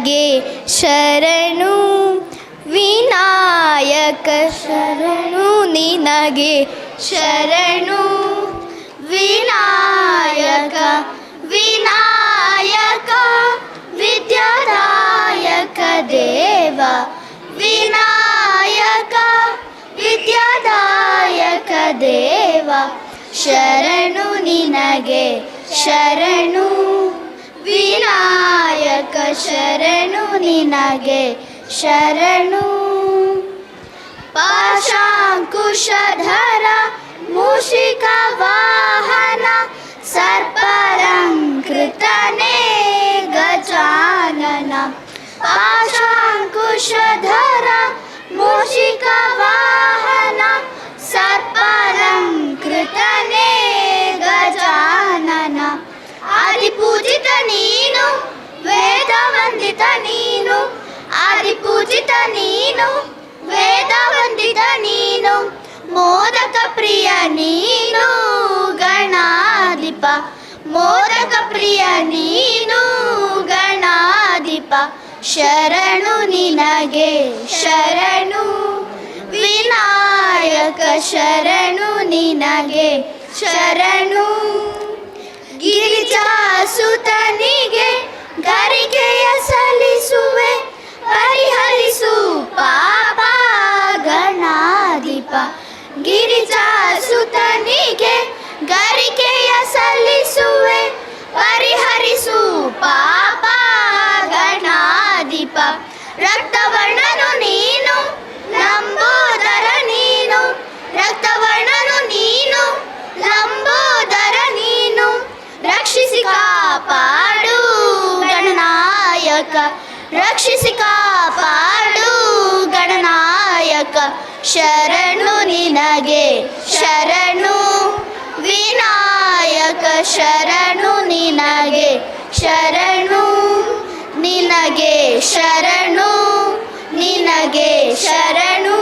ನಿನಗೆ ಶರಣು ವಿನಾಯಕ ಶರಣು ನಿನಗೆ ಶರಣು ವಿನಾಯಕ ವಿನಾಯಕ ವಿದ್ಯಾದಾಯಕ ದೇವ ವಿನಾಯಕ ವಿದ್ಯಾದಾಯಕ ದೇವ ಶರಣು ನಿನಗೆ ಶರಣು ವಿನಾಯಕ ಶರಣು ನಿನಗೆ ಶರಣು ಪಾಶಾಂಕುಶಧರ ಮೂಷಿಕ ವಾಹನ ಸರ್ಪಲಂಕೃತನೇ ಗಜಾನನ ಪಾಶಾಂಕುಶಧರ ಮೂಷಿಕ ವಾಹನ ಸರ್ಪಲಂಕೃತನೇ ಗಜಾನನ ಆದಿಪೂಜಿತ ನೀನು ವೇದವಂದಿತ ನೀನು ಆದಿಪೂಜಿತ ನೀನು ವೇದವಂದಿತ ನೀನು ಮೋದಕ ಪ್ರಿಯ ನೀನು ಗಣಾಧಿಪ ಮೋದಕ ಪ್ರಿಯ ನೀನು ಗಣಾಧಿಪ ಶರಣು ನಿನಗೆ ಶರಣು ವಿನಾಯಕ ಶರಣು ನಿನಗೆ ಶರಣು ಗಿರಿಜಾಸುತನಿಗೆ ಗರಿಕೆಯ ಸಲ್ಲಿಸುವೆ ಪರಿಹರಿಸು ಪಾಪ ಗಣಾಧಿಪ ಗಿರಿಜಾಸುತನಿಗೆ ಗರಿಕೆಯ ಸಲ್ಲಿಸುವೆ ಪರಿಹರಿಸು ಪಾಪ ಗಣಾಧಿಪ ರಕ್ತವರ್ಣನು ನೀನು ಲಂಬೋದರ ನೀನು ರಕ್ತವರ್ಣನು ನೀನು ಲಂಬೋದರ ನೀನು ರಕ್ಷಿಸಿ ಕಾಪಾಡು ಗಣನಾಯಕ ರಕ್ಷಿಸಿ ಕಾಪಾಡು ಗಣನಾಯಕ ಶರಣು ನಿನಗೆ ಶರಣು ವಿನಾಯಕ ಶರಣು ನಿನಗೆ ಶರಣು ನಿನಗೆ ಶರಣು ನಿನಗೆ ಶರಣು